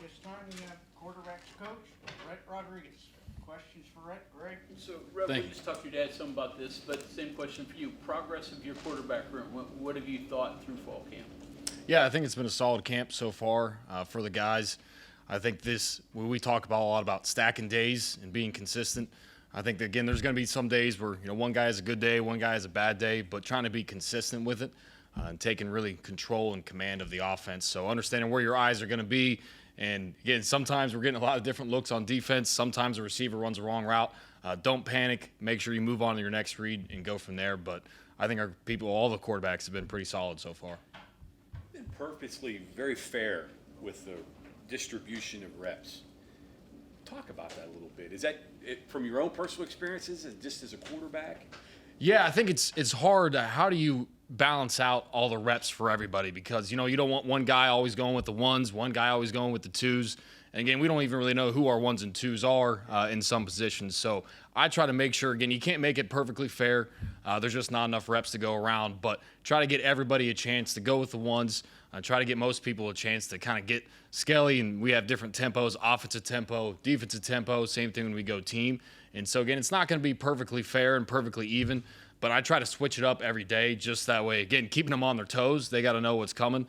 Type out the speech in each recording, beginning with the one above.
This time we have quarterbacks coach, Rhett Rodriguez. Questions for Rhett? Greg? So, Rhett, we just talked to your dad some about this, but same question for you. Progress of your quarterback room. What have you thought through fall camp? Yeah, I think it's been a solid camp so far for the guys. I think we talk about a lot about stacking days and being consistent. I think, again, there's going to be some days where, one guy has a good day, one guy has a bad day, but trying to be consistent with it and taking really control and command of the offense. So understanding where your eyes are going to be. And, again, sometimes we're getting a lot of different looks on defense. Sometimes the receiver runs the wrong route. Don't panic. Make sure you move on to your next read and go from there. But I think all the quarterbacks have been pretty solid so far. Been purposely very fair with the distribution of reps. Talk about that a little bit. Is that from your own personal experiences and just as a quarterback? Yeah, I think it's hard. How do you balance out all the reps for everybody? Because, you don't want one guy always going with the ones, one guy always going with the twos. And, again, we don't even really know who our ones and twos are in some positions. So I try to make sure, again, you can't make it perfectly fair. There's just not enough reps to go around. But try to get everybody a chance to go with the ones. Try to get most people a chance to kind of get Skelly, and we have different tempos, offensive tempo, defensive tempo, same thing when we go team. And so, again, it's not going to be perfectly fair and perfectly even, but I try to switch it up every day just that way. Again, keeping them on their toes. They got to know what's coming.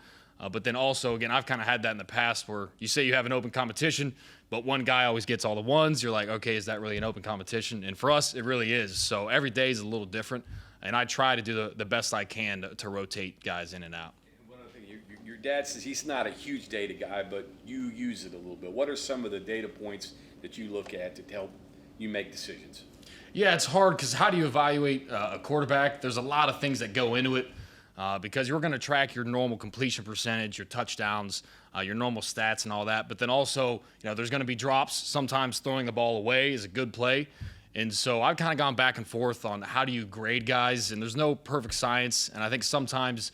But then also, again, I've kind of had that in the past where you say you have an open competition, but one guy always gets all the ones. You're like, okay, is that really an open competition? And for us, it really is. So every day is a little different, and I try to do the best I can to rotate guys in and out. Your dad says he's not a huge data guy, but you use it a little bit. What are some of the data points that you look at to help you make decisions? Yeah, it's hard because how do you evaluate a quarterback? There's a lot of things that go into it because you're going to track your normal completion percentage, your touchdowns, your normal stats and all that. But then also, there's going to be drops. Sometimes throwing the ball away is a good play. And so I've kind of gone back and forth on how do you grade guys, and there's no perfect science. And I think sometimes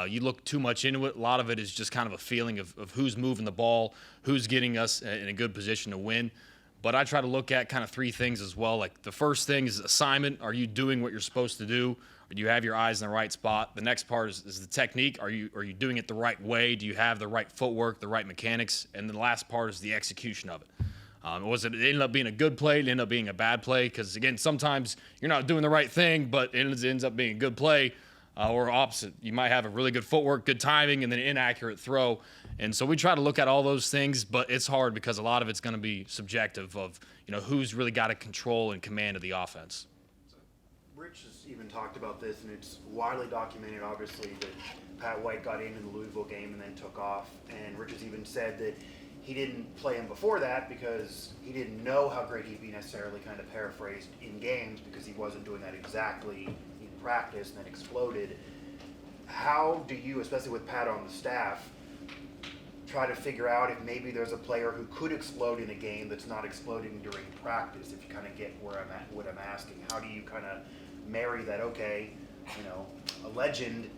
you look too much into it. A lot of it is just kind of a feeling of who's moving the ball, who's getting us in a good position to win. But I try to look at kind of three things as well. Like the first thing is assignment. Are you doing what you're supposed to do? Or do you have your eyes in the right spot? The next part is the technique. Are you doing it the right way? Do you have the right footwork, the right mechanics? And then the last part is the execution of it. It ended up being a good play? It ended up being a bad play? Because, again, sometimes you're not doing the right thing, but it ends up being a good play. Or opposite, you might have a really good footwork, good timing, and then an inaccurate throw. And so we try to look at all those things, but it's hard because a lot of it's going to be subjective of, who's really got a control and command of the offense. Rich has even talked about this, and it's widely documented, obviously, that Pat White got in the Louisville game and then took off. And Rich has even said that he didn't play him before that because he didn't know how great he'd be, necessarily kind of paraphrased, in games, because he wasn't doing that exactly in practice and then exploded. How do you, especially with Pat on the staff, try to figure out if maybe there's a player who could explode in a game that's not exploding during practice, if you kind of get where I'm at, what I'm asking? How do you kind of marry that, okay, a legend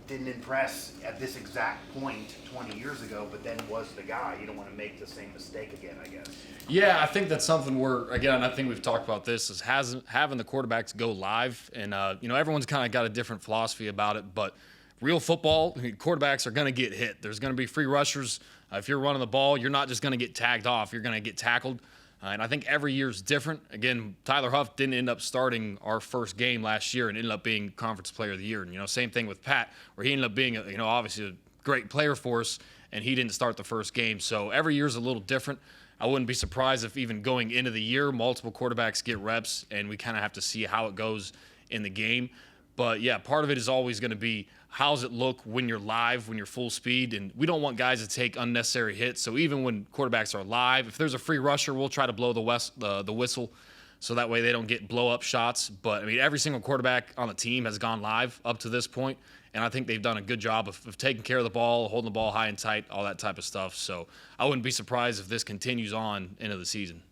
didn't impress at this exact point 20 years ago, but then was the guy. You don't want to make the same mistake again, I guess. Yeah, I think that's something where, again, I think we've talked about this, is having the quarterbacks go live. And, everyone's kind of got a different philosophy about it, but real football, quarterbacks are going to get hit. There's going to be free rushers. If you're running the ball, you're not just going to get tagged off. You're going to get tackled. And I think every year is different. Again, Tyler Huff didn't end up starting our first game last year and ended up being Conference Player of the Year. And, same thing with Pat, where he ended up being, obviously a great player for us, and he didn't start the first game. So every year is a little different. I wouldn't be surprised if even going into the year, multiple quarterbacks get reps, and we kind of have to see how it goes in the game. But, yeah, part of it is always going to be how's it look when you're live, when you're full speed. And we don't want guys to take unnecessary hits. So even when quarterbacks are live, if there's a free rusher, we'll try to blow the whistle so that way they don't get blow-up shots. But, every single quarterback on the team has gone live up to this point, and I think they've done a good job of taking care of the ball, holding the ball high and tight, all that type of stuff. So I wouldn't be surprised if this continues on into the season.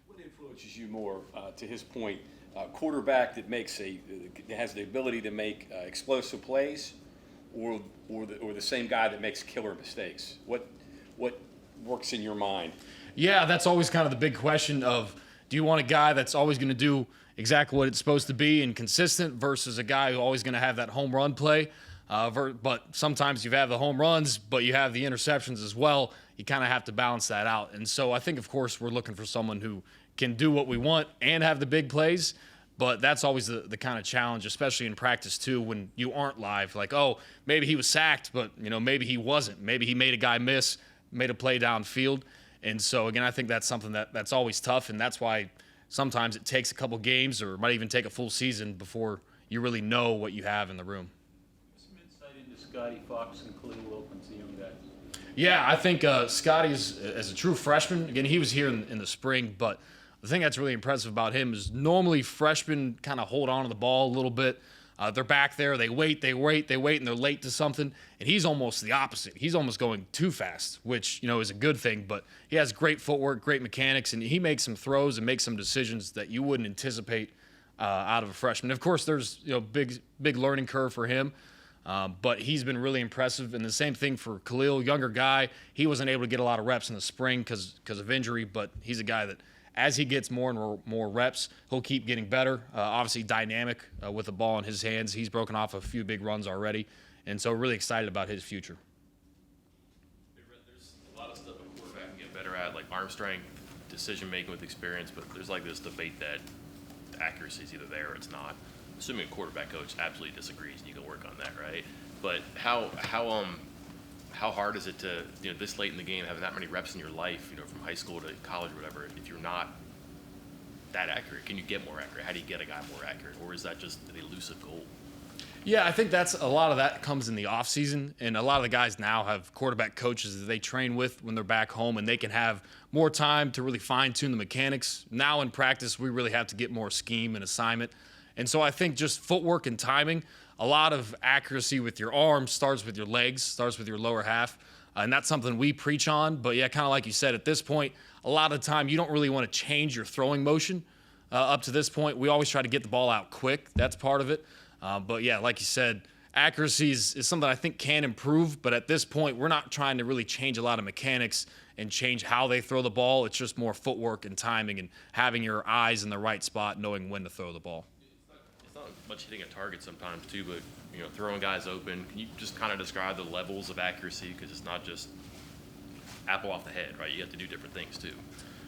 What influences you more, to his point, quarterback that has the ability to make explosive plays, or the same guy that makes killer mistakes? What works in your mind? Yeah, that's always kind of the big question of, do you want a guy that's always going to do exactly what it's supposed to be and consistent versus a guy who's always going to have that home run play? But sometimes you have the home runs, but you have the interceptions as well. you kind of have to balance that out. And so I think, of course, we're looking for someone who can do what we want and have the big plays. But that's always the kind of challenge, especially in practice, too, when you aren't live. Like, oh, maybe he was sacked, but, maybe he wasn't. Maybe he made a guy miss, made a play downfield. And so, again, I think that's something that's always tough, and that's why sometimes it takes a couple games or it might even take a full season before you really know what you have in the room. Some insight into Scotty Fox and Khalil Wilkins, the young guys. Yeah, I think Scotty is, as a true freshman, again, he was here in the spring, but the thing that's really impressive about him is normally freshmen kind of hold on to the ball a little bit. They're back there, they wait, and they're late to something. And he's almost the opposite. He's almost going too fast, which, is a good thing. But he has great footwork, great mechanics, and he makes some throws and makes some decisions that you wouldn't anticipate out of a freshman. Of course, there's, big learning curve for him. But he's been really impressive. And the same thing for Khalil, younger guy. He wasn't able to get a lot of reps in the spring because of injury, but he's a guy that, as he gets more and more reps, he'll keep getting better. Obviously dynamic with the ball in his hands. He's broken off a few big runs already, and so really excited about his future. There's a lot of stuff a quarterback can get better at, like arm strength, decision making with experience, but there's like this debate that accuracy is either there or it's not. Assuming a quarterback coach absolutely disagrees, and you can work on that, right? But how hard is it to, this late in the game, have that many reps in your life, from high school to college or whatever, if you're not that accurate? Can you get more accurate? How do you get a guy more accurate? Or is that just an elusive goal? Yeah, I think that's a lot of that comes in the off season, and a lot of the guys now have quarterback coaches that they train with when they're back home, and they can have more time to really fine-tune the mechanics. Now in practice, we really have to get more scheme and assignment. And so I think just footwork and timing, a lot of accuracy with your arms starts with your legs, starts with your lower half, and that's something we preach on. But yeah, kind of like you said, at this point, a lot of the time you don't really want to change your throwing motion. Up to this point, we always try to get the ball out quick. That's part of it. But yeah, like you said, accuracy is something I think can improve. But at this point, we're not trying to really change a lot of mechanics and change how they throw the ball. It's just more footwork and timing and having your eyes in the right spot, knowing when to throw the ball. It's not much hitting a target sometimes too, but throwing guys open. Can you just kind of describe the levels of accuracy? Because it's not just apple off the head, right? You have to do different things too.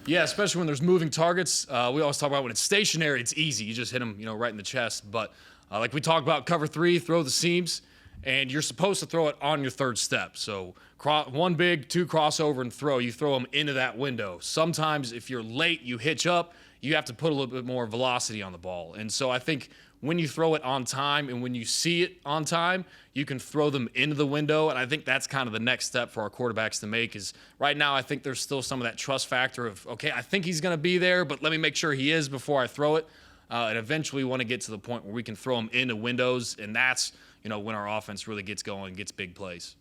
Yeah, especially when there's moving targets. We always talk about when it's stationary, it's easy. You just hit them, right in the chest. But like we talked about, cover three, throw the seams, and you're supposed to throw it on your third step. So one big, two crossover, and throw. You throw them into that window. Sometimes if you're late, you hitch up. You have to put a little bit more velocity on the ball. And so I think when you throw it on time and when you see it on time, you can throw them into the window. And I think that's kind of the next step for our quarterbacks to make is right now I think there's still some of that trust factor of, okay, I think he's going to be there, but let me make sure he is before I throw it. And eventually we want to get to the point where we can throw them into windows, and that's, when our offense really gets going and gets big plays.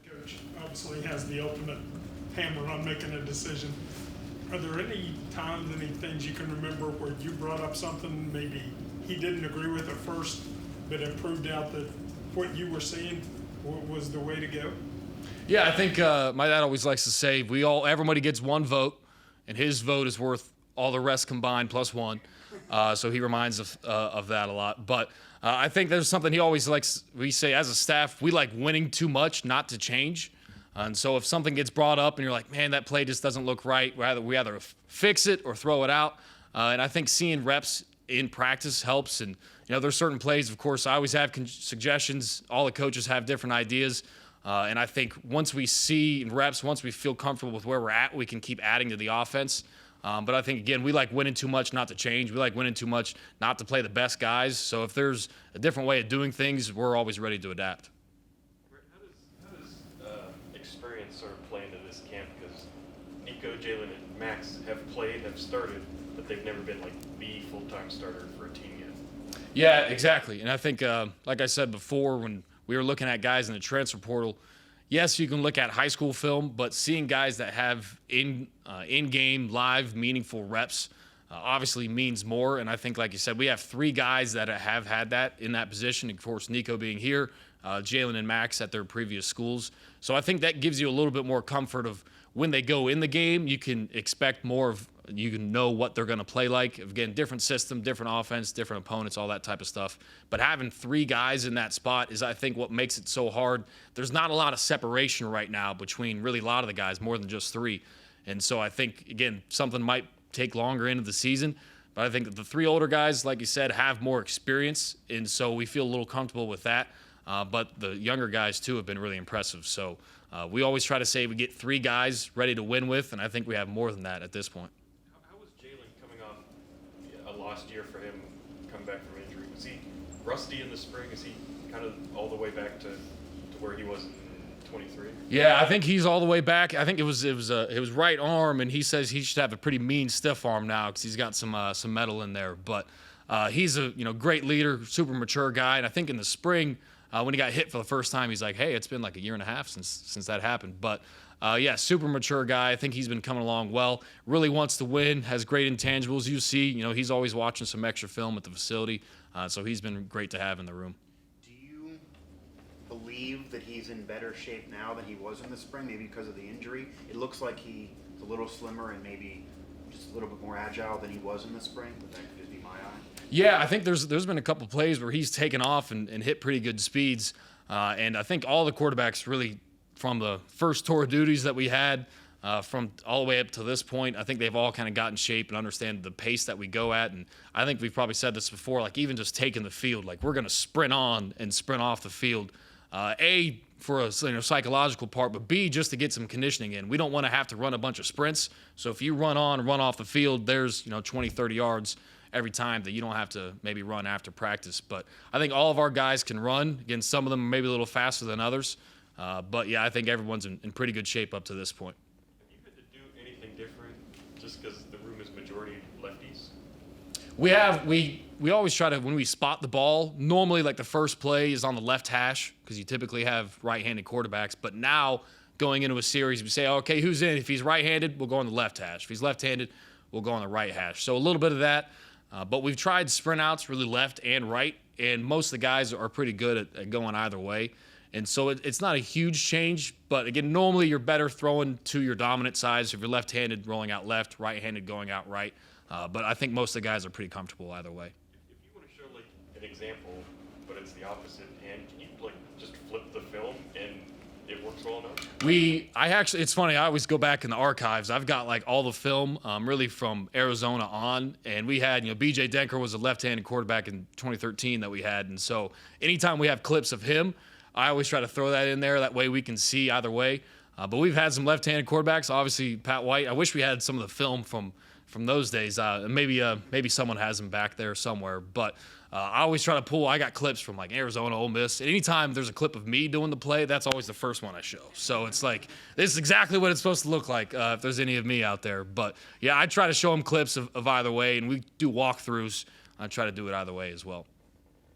The head coach obviously has the ultimate hammer on making a decision. Are there any times, any things you can remember where you brought up something maybe he didn't agree with at first, but it proved out that what you were seeing was the way to go? Yeah, I think my dad always likes to say everybody gets one vote, and his vote is worth all the rest combined plus one. So he reminds us of that a lot. But I think there's something he always likes. We say as a staff, we like winning too much not to change. And so if something gets brought up and you're like, man, that play just doesn't look right, we either fix it or throw it out. And I think seeing reps in practice helps. And, there's certain plays, of course, I always have suggestions. All the coaches have different ideas. And I think once we see in reps, once we feel comfortable with where we're at, we can keep adding to the offense. But I think, again, we like winning too much not to change. We like winning too much not to play the best guys. So if there's a different way of doing things, we're always ready to adapt. How does experience sort of play into this camp? Because Nico, Jalen, and Max have started, but they've never been like the full-time starter for a team yet. Yeah, exactly. And I think, like I said before, when we were looking at guys in the transfer portal, yes, you can look at high school film, but seeing guys that have in-game, live, meaningful reps obviously means more. And I think, like you said, we have three guys that have had that in that position. Of course, Nico being here, Jalen and Max at their previous schools. So I think that gives you a little bit more comfort of when they go in the game, you can expect more of You can know what they're going to play like. Again, different system, different offense, different opponents, all that type of stuff. But having 3 guys in that spot is, I think, what makes it so hard. There's not a lot of separation right now between really a lot of the guys, more than just 3. And so I think, again, something might take longer into the season. But I think that the 3 older guys, like you said, have more experience. And so we feel a little comfortable with that. But the younger guys, too, have been really impressive. So we always try to say we get 3 guys ready to win with, and I think we have more than that at this point. How was Jalen coming off a lost year for him, coming back from injury? Was he rusty in the spring? Is he kind of all the way back to where he was in 23? Yeah, I think he's all the way back. I think it was right arm, and he says he should have a pretty mean stiff arm now because he's got some metal in there. But he's a great leader, super mature guy, and I think in the spring, when he got hit for the first time, he's like, hey, it's been like a year and a half since that happened. But, yeah, super mature guy. I think he's been coming along well. Really wants to win, has great intangibles. You see, he's always watching some extra film at the facility. So he's been great to have in the room. Do you believe that he's in better shape now than he was in the spring, maybe because of the injury? It looks like he's a little slimmer and maybe just a little bit more agile than he was in the spring, but that could just be my eye. Yeah, I think there's been a couple plays where he's taken off and hit pretty good speeds. And I think all the quarterbacks really, from the first tour of duties that we had, from all the way up to this point, I think they've all kind of gotten shape and understand the pace that we go at. And I think we've probably said this before, like even just taking the field, like we're going to sprint on and sprint off the field. A, for a psychological part, but B, just to get some conditioning in. We don't want to have to run a bunch of sprints. So if you run on and run off the field, there's 20, 30 yards every time that you don't have to maybe run after practice. But I think all of our guys can run. Again, some of them are maybe a little faster than others. But, yeah, I think everyone's in pretty good shape up to this point. Have you had to do anything different just because the room is majority lefties? We always try to, when we spot the ball, normally like the first play is on the left hash because you typically have right-handed quarterbacks. But now going into a series, we say, okay, who's in? If he's right-handed, we'll go on the left hash. If he's left-handed, we'll go on the right hash. So a little bit of that. But we've tried sprint outs really left and right, and most of the guys are pretty good at going either way. And so it's not a huge change, but again, normally you're better throwing to your dominant side. So if you're left-handed, rolling out left, right-handed, going out right. But I think most of the guys are pretty comfortable either way. If you want to show like an example, but it's the opposite hand, can you like just flip the film and it works well enough? It's funny, I always go back in the archives. I've got like all the film really from Arizona on, and we had, BJ Denker was a left-handed quarterback in 2013 that we had. And so anytime we have clips of him, I always try to throw that in there. That way we can see either way. But we've had some left-handed quarterbacks. Obviously, Pat White. I wish we had some of the film from those days. Maybe someone has them back there somewhere. But I always try to pull. I got clips from like Arizona, Ole Miss. And anytime there's a clip of me doing the play, that's always the first one I show. So it's like this is exactly what it's supposed to look like if there's any of me out there. But yeah, I try to show them clips of either way, and we do walkthroughs. I try to do it either way as well.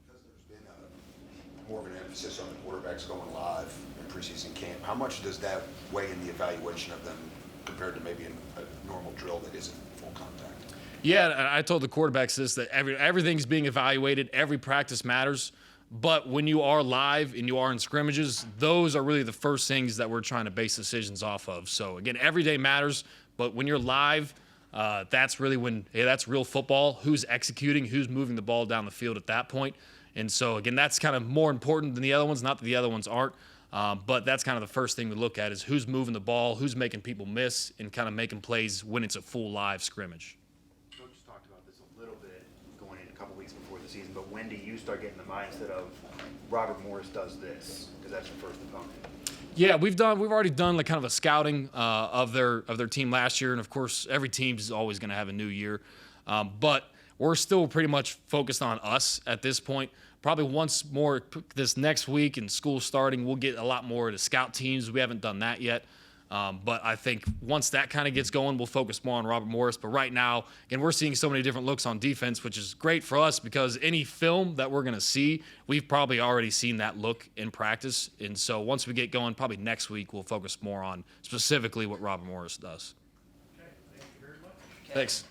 There's been more of an emphasis on the quarterbacks going live in preseason camp. How much does that weigh in the evaluation of them compared to maybe a normal drill that isn't full contact? Yeah, and I told the quarterbacks this, that everything's being evaluated. Every practice matters. But when you are live and you are in scrimmages, those are really the first things that we're trying to base decisions off of. So, again, every day matters. But when you're live, that's really when that's real football. Who's executing, who's moving the ball down the field at that point. And so, again, that's kind of more important than the other ones. Not that the other ones aren't. But that's kind of the first thing we look at is who's moving the ball, who's making people miss, and kind of making plays when it's a full live scrimmage. Coach talked about this a little bit going in a couple weeks before the season, but when do you start getting the mindset of Robert Morris does this? Because that's your first opponent. Yeah, we've already done like kind of a scouting of their team last year, and of course every team's always going to have a new year, but we're still pretty much focused on us at this point. Probably once more this next week and school starting, we'll get a lot more to scout teams. We haven't done that yet. But I think once that kind of gets going, we'll focus more on Robert Morris. But right now, again, we're seeing so many different looks on defense, which is great for us because any film that we're going to see, we've probably already seen that look in practice. And so once we get going, probably next week, we'll focus more on specifically what Robert Morris does. Okay, thank you very much. Thanks.